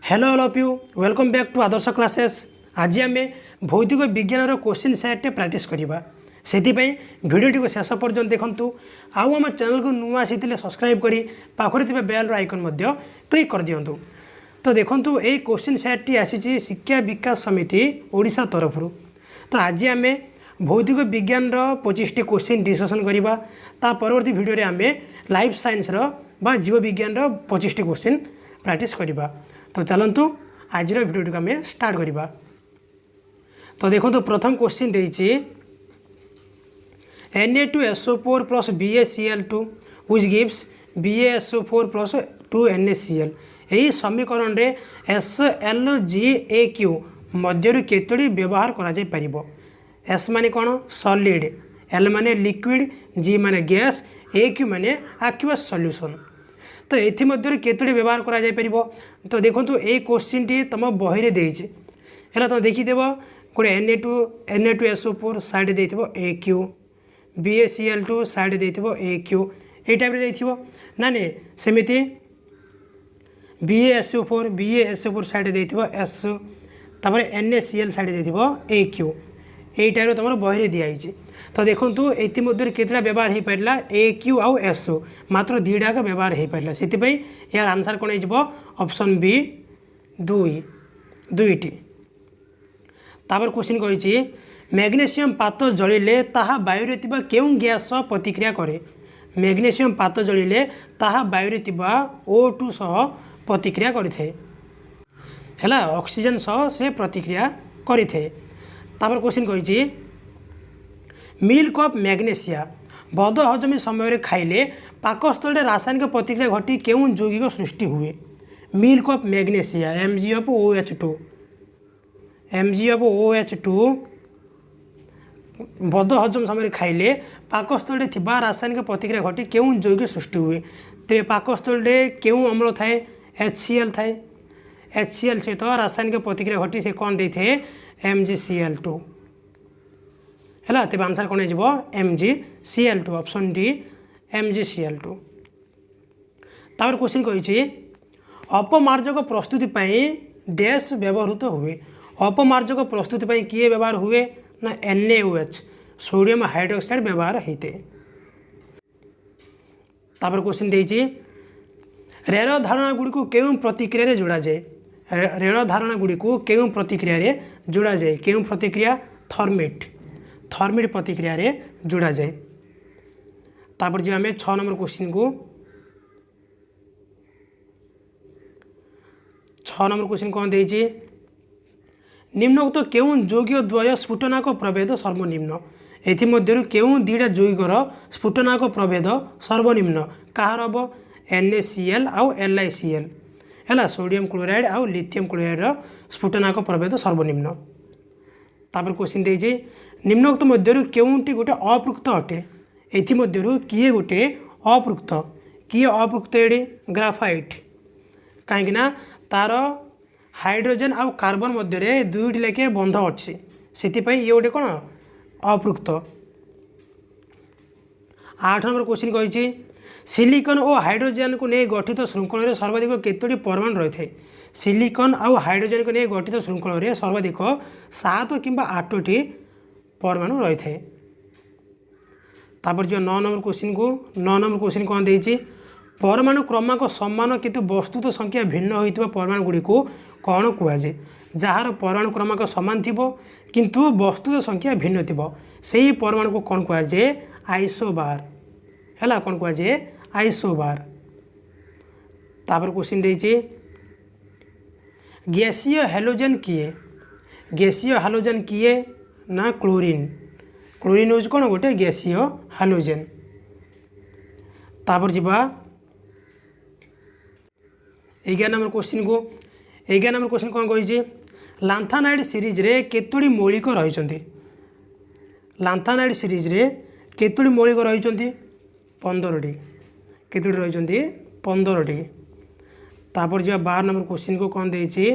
Hello all of you welcome back to Adarsh classes. आज आम भौतिक विज्ञान क्वेश्चन सेट प्रैक्टिस करवा से भिडियो को शेष पर्यंत देखूँ। आम चैनल को नुआ आसी सब्सक्राइब कर पाखे बेल आइकन क्लिक कर दिंतु। तो देखूँ यही क्वेश्चन सेट्टी आसी शिक्षा विकास समिति ओडिशा तरफ। तो आज आम भौतिक विज्ञान 25टी क्वेश्चन डिस्कसन करवा। परवर्ती भिडियो आम लाइफ साइंस बा जीव विज्ञान 25टी क्वेश्चन प्रैक्टिस करवा। तो चलतु आज भिडियो को आम स्टार्ट करवा। तो देखो तो प्रथम क्वेश्चन देछि Na2SO4 plus BaCl2 which gives BaSO4 plus 2NaCl। यही समीकरण रे SlGAQ मध्यरु केतोटी व्यवहार करा जाय परिबो। S माने कोन सॉलिड, L माने लिक्विड, G माने गैस, AQ माने एक्वस सॉल्यूशन। तो ये केतोटी व्यवहार करा जाय परिबो। तो देखो तो ये क्वेश्चन टी तुम बही रे देछि है तो देखीदेव गोटे Na2SO4 साइड देथिबो AQ, BaCl2 साइड देथिबो AQ ए टाइप रे देथिबो ना ने सेमिति BaSO4 साइड देथिबो S तापर NaCl साइड देथिबो AQ ए टाइप रे तुम बही रे दिया आइछि। तो देखो ये केतटा व्यवहार हो पारा AQ आउ SO मात्र दुईटाक व्यवहार हो पारा से यार आंसर कौन हो ऑप्शन बी दुईटी। तापर क्वेश्चन कही मैग्नेशियम पात जलिले ताहा वायुरे थिबा केउं गैस सह प्रतिक्रिया करे। मैग्नेशियम पात जलिले ताहा वायुरे थिबा O2 सह प्रतिक्रिया करिथे हैला ऑक्सीजन सह से प्रतिक्रिया करिथे। तापर क्वेश्चन कही मिल्क ऑफ मैग्नेशिया बद हजमी समय खाइले पाकस्थल रासायनिक प्रतिक्रिया घटी केउं यौगिक सृष्टि हुए। मिल्क ऑफ मैग्नेशिया MgOH2 बद हजम समय खाइले पाकस्थल थिबा रासायनिक प्रतिक्रिया घटी केउं यौगिक सृष्टि हुए। तेरे पाकस्थल केउं अम्ल थाए HCl थाए। HCl सहित रासायनिक प्रतिक्रिया घटी से कौन दे थे MgCl2 है। तेज आंसर कौन हो MgCl2 ऑप्शन डी MgCl2। तापर क्वेश्चन कही अपमार्जक प्रस्तुति डैश व्यवहृत हुए। अपमार्जक प्रस्तुति किए व्यवहार हुए ना NaOH सोडियम हाइड्रोक्साइड व्यवहार होते। तापर क्वेश्चन देछि रेल धारणा गुड़ी को केउं प्रतिक्रिया रे जोड़ा जाए। रेल धारणा गुड़ी को केउं प्रतिक्रिया रे जोड़ा जाए। केउं प्रतिक्रिया थर्मिट प्रतिक्रिया रे जोड़ा जाए। तापर जी आम 6 नंबर क्वेश्चन को 6 नंबर क्वेश्चन कौन देछि निम्नोक्त केउं यौगिक द्वय स्फुटनाक प्रभेद सर्वनिम्न। एथिमध्यरु केउं दुईटा यौगिकर स्फुटनाक प्रभेद सर्वनिम्न कहार हम NaCl आउ LiCl है सोडियम क्लोराइड आउ लिथियम क्लोराइड स्फुटनाक प्रभेद सर्वनिम्न। तापर क्वेश्चन देछि निम्नोक्त मध्यरु केउंटी गोटे अपृक्त अटे। एथिमध्यरु किए गोटे अपृक्त एडे ग्राफाइट कहीं तार हाइड्रोजन आउ कार्बन मध्य दुईटी लेखे बंध अच्छी से ये गोटे कौन अपृक्त। 8 नंबर क्वेश्चन कही सिलिकन और हाइड्रोजन को नहीं गठित श्रृंखल सर्वाधिक केतोटी परमाणु रही है। सिलिकन आउ हाइड्रोजन को नहीं गठित श्रृंखल सर्वाधिक 7 कि 8टी परमाणु रही है। तापर जो 9 नंबर क्वेश्चन को 9 नंबर क्वेश्चन कौन देछि परमाणु क्रमांक समान किंतु वस्तुत संख्या भिन्न होइतिबा परमाणु गुडी को कौन कहुए। जार परमाणु क्रमांक सामान थिबो किंतु वस्तुत संख्या भिन्न थिबो सेही परमाणु को कौन कहुए आइसोबार हैला कौन कहुए आइसोबार। तापर क्वेश्चन देछि गैसीय हैलोजन किए ना क्लोरीन हूँ कौन गोटे गैसीय हाइड्रोजन। तापर जीवा 11 नंबर क्वेश्चन को 11 नंबर क्वेश्चन कौन कही लांथानाइड सीरीज रे केतोटी मौलिक रही। लांथानाइड सीरीज रे केतोटी मौलिक रही 15टी केतोटी रही 15टी। तापर जीवा 12 नंबर क्वेश्चन को कौन देछि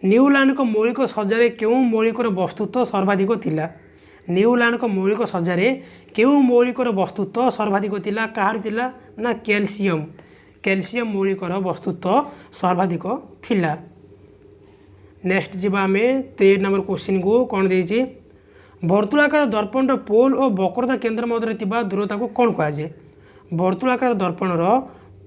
न्यूलैंड मौलिक सज्जा केउं मौलिकर वस्तुत्व सर्वाधिक थिला। न्यूलैंड मौलिक सज्जा केउं मौलिकर वस्तुत्व सर्वाधिक थिला कहार थिला ना कैल्शियम मौलिकर वस्तुत्व सर्वाधिक थिला नेक्स्ट जी आम 13 नंबर क्वेश्चन को कौन देती वर्तुलाकार दर्पण पोल और वक्रता केन्द्र मध्य दूरता को कौन कहुए वर्तुलाकार दर्पणर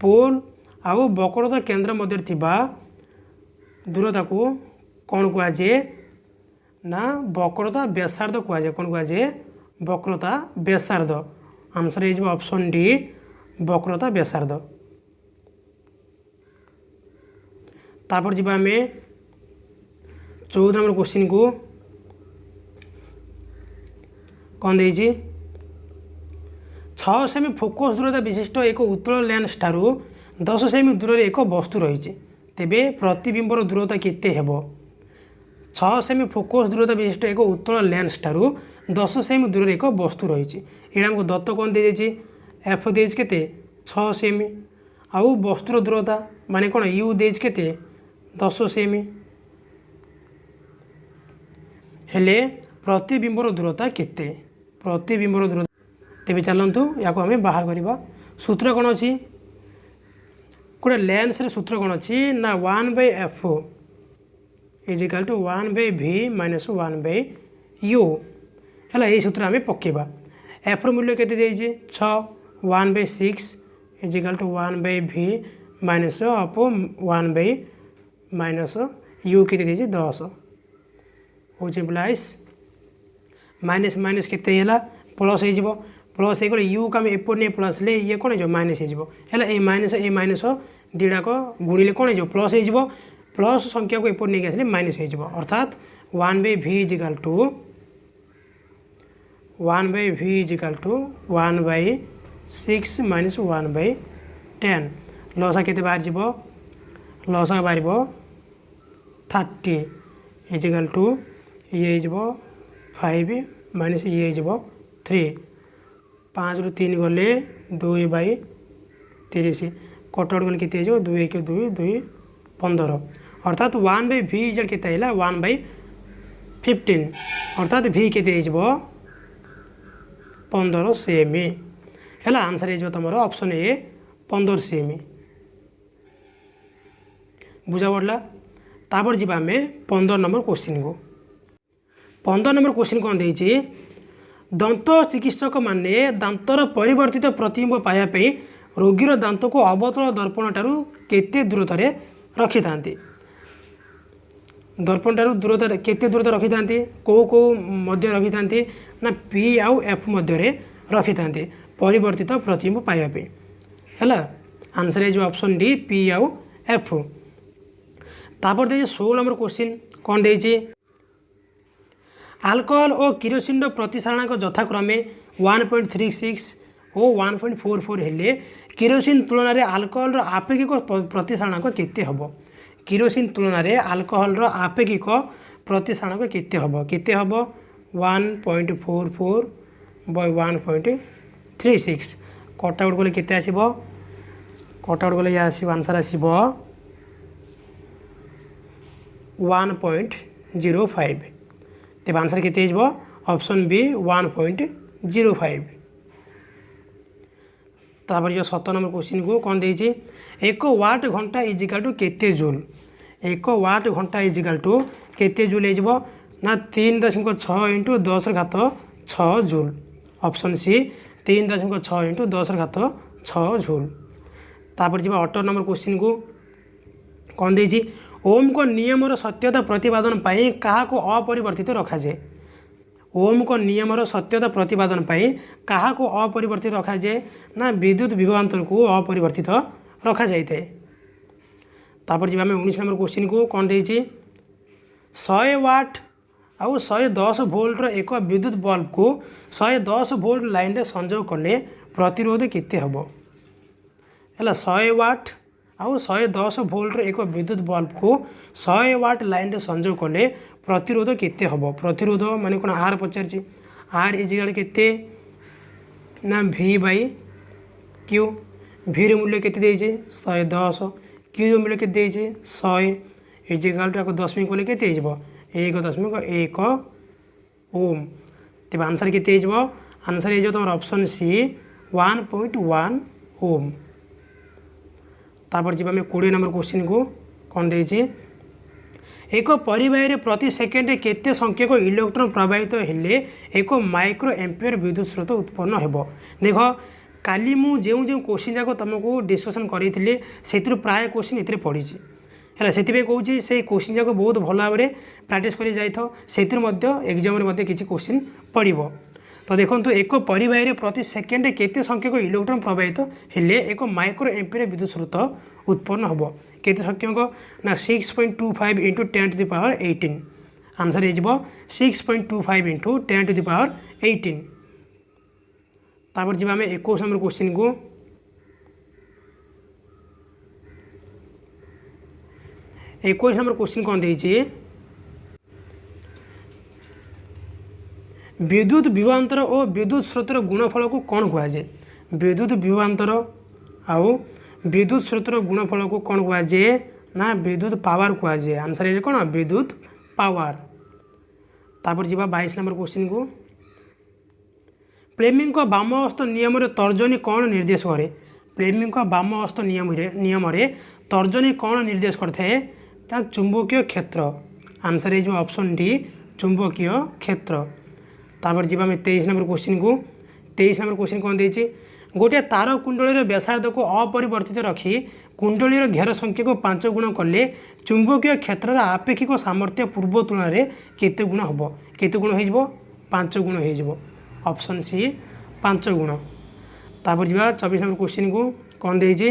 पोल आउ वक्रता केन्द्र मध्य दूरता को कौन कहुए ना वक्रता व्यासार्ध कहुए कौन कहुए वक्रता व्यासार्ध आंसर हो ऑप्शन डी वक्रता व्यासार्ध। तापर जी आम 14 नंबर क्वेश्चन को कौन देती 6 सेमी फोकस दूरता विशिष्ट एक उत्तल लेंस ठारू 10 सेमी दूर एक वस्तु रही तेबे प्रतिबिंबर दूरता केते हेबो 6 सेमी फोकस दूरता विशिष्ट एक उत्तल लेंस ठारू 10 सेमी दूर एक वस्तु रही यहाँ आमको दत्त कौन दे देछि एफ देज केते 6 सेमी आउ वस्तुर दूरता माने कौन यू देज केते 10 सेमी हेले प्रतिबिंबर दूरता केते प्रतिबिंबर दूरता तेज चलतु या आम बाहर करवा सूत्र कौन अच्छी गोटे लेंस रे सूत्र कौन अच्छी ना 1/f is equal to 1/v minus 1/u है यही सूत्र आम पकेबा एफ मूल्य केते देइछे 6 1/6 is equal to 1/v minus अप 1/ माइनस u केते देइछे 10 हो इम्प्लाइज माइनस माइनस केते हैला प्लस हो प्लस हो यू का एपट नहीं प्लस ले ये कौन हो माइनस हो ए माइनस दुटाक गुणिले कौन हो प्लस हो प्लस संख्या को एपट नहीं आसले माइनस हो अर्थात 1/v is equal to 1/v is equal to 1/6 minus 1/10 लसा केते बाहर जीव लसा बाहर 30 इज इक्वल टू ये 5 माइनस ये 3 5 रु 3 गले 2/30 कटआउट गले केते 2 1 2 2 15 अर्थात 1/v इजल केते हैला 1/15 अर्थात v केते 15 सेमी हैला आंसर हो तुम ऑप्शन ए 15 सेमी बुझा पड़ा। तापर जी आम 15 नंबर क्वेश्चन को 15 नंबर क्वेश्चन कौन देती दंत चिकित्सक माने दांतर परिवर्तित प्रतिबिंब पाइबापी रोगीर दांत को अवतल दर्पण ठारू केते दूरता रखि था दर्पण ठारू दूरता केते दूरता रखि था कौ मध्य रखि था ना पी आउ एफ मध्य रखि था परिवर्तित प्रतिबिंब पाइबापी है आंसर है जो ऑप्शन डी पी आउ एफ। तापर दे 16 नंबर क्वेश्चन कौन देती आल्कोहल और किरोसिन प्रतिसारणांक यथाक्रमे 1.36 और 1.44 हेले किरोसिन तुलन में आल्कोहल आपेक्षिक प्रतिसारणांक केते हबो किरोसिन तुलन में आल्कोहल आपेक्षिक प्रतिसारणांक केते हबो 1.44 by 1.36 कटआउट गले केते आसीबो कटआउट गले या आसीबो आंसर आसीबो 1.05 तेब आंसर केते हो ऑप्शन बी 1.05। तापर जो 17 नंबर क्वेश्चन को कौन देती 1 वाट घंटा इजिकल टू केते जूल 1 वाट घंटा इजिकल टू केते जूल हो ना 3.6 into 10⁻6 joule option C 3.6 into 10⁻6 joule. तापर जी 18 नंबर क्वेश्चन को कौन देती ओम को नियमर सत्यता प्रतिपादन पाई कहा को अपरिवर्तित रखा जाए ओम को नियमर सत्यता प्रतिपादन पाई कहा को अपरिवर्तित रखा जाए ना विद्युत विभवांतर को अपरिवर्तित रखा जाए। तापर जी आम 19 नंबर क्वेश्चन को कौन देती 100 वाट आउ 110 वोल्टर एक विद्युत बल्ब को 110 वोल्ट लाइन रे संजोग कले प्रतिरोध केते हबो है 100 वाट आउ 110 वोल्टर एक विद्युत बल्ब को 100 वाट लाइन रे संजोग कले प्रतिरोध केते हबो प्रतिरोध माने कोन आर पचारछि आर इजिकल केते ना v बाई क्यू v रे मूल्य केते देइछे 110 क्यू रे मूल्य केते देइछे 100 इजिकल टू 10 कोले केते हिजबो 1.1 ओम तेब आंसर केते हिजबो आंसर हिजो तमर ऑप्शन सी 1.1 ओम। तापर जी आम 20 नंबर क्वेश्चन को कौन देइछे एक परिबाही प्रति सेकेंड केते संख्यक इलेक्ट्रॉन प्रवाहित हेले एक माइक्रो एम्पियर विद्युत स्रोत उत्पन्न हेबो। देख काली मु जो जो क्वेश्चन जाक तुमको डिस्कसन करी से प्राय क्वेश्चन ये पड़ी है से कौन से क्वेश्चन जाक बहुत भल भाव में प्राक्ट कर जाइए एग्जाम किसी क्वेश्चन पड़ो। तो देखो एक परिबाही प्रति सेकेंड केते संख्यक इलेक्ट्रॉन प्रवाहित हेले एक माइक्रो एम्पियर विद्युत स्रोत उत्पन्न हम केते संख्यक ना 6.25 into 10 to the power 18 answer हो 6.25 इंटू 10 टू द पावर 18। तापर जी आम 21 नंबर क्वेश्चन को 21 नंबर क्वेश्चन कौन देइए विद्युत विभवांतर और विद्युत स्रोतर गुणफल को कौन कहुए विद्युत विभवांतर आउ विद्युत स्रोतर गुणफल को कौन कहुए ना विद्युत पावर कहुए आंसर है कौन विद्युत पावर। तापर जी 22 नंबर क्वेश्चन को फ्लेमिंग का बाम हस्त नियम तर्जनी कौन निर्देश करे फ्लेमिंग का बाम हस्त नियम तर्जनी कौन निर्देश करते चुंबकीय क्षेत्र आंसर है ऑप्शन डी चुंबकीय क्षेत्र। तापर जी 23 नंबर क्वेश्चन को 23 नंबर क्वेश्चन कौन देती गोटे तार कुंडलीर व्यासार्ध को अपरिवर्तित रखी कुंडलीर घेर संख्या को 5 गुण कले चुंबकीय क्षेत्र आपेक्षिक सामर्थ्य पूर्व तुलन में केते गुण हम केते गुण हो 5 गुण हो ऑप्शन सी 5 गुण। तापर जी 24 नंबर क्वेश्चन को कौन देती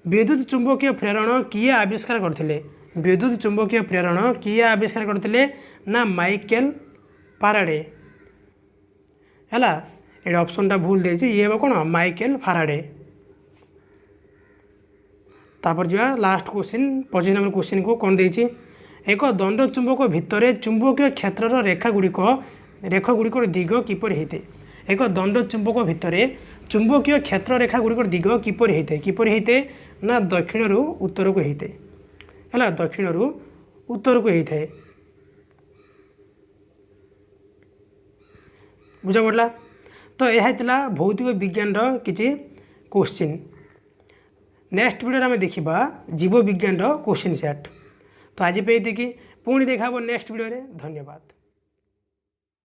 विद्युत चुंबकीय प्रेरण किए आविष्कार करते विद्युत चुंबकीय प्रेरण किए आविष्कार करते ना माइकेल फाराडे है ये ऑप्शनटा भूल देती ये कौन माइकेल फाराडे। तापर जी लास्ट क्वेश्चन 25 नंबर क्वेश्चन को कौन देती एक दंड चुंबक भितर चुंबकीय क्षेत्र रेखागुड़िकर दिग किपर होते एक दंड चुंबक भितर चुंबकीय क्षेत्र रेखागुड़िकर दिग किपर होते ना दक्षिण रु उत्तर को होते है दक्षिण रु उत्तर को होता है बुझा पड़ा। तो यह भौतिक विज्ञान किसी क्वेश्चन नेक्स्ट वीडियो आम देखा जीव विज्ञान क्वेश्चन सेट। तो आज पे पुणी देखा नेक्स्ट वीडियो रे धन्यवाद।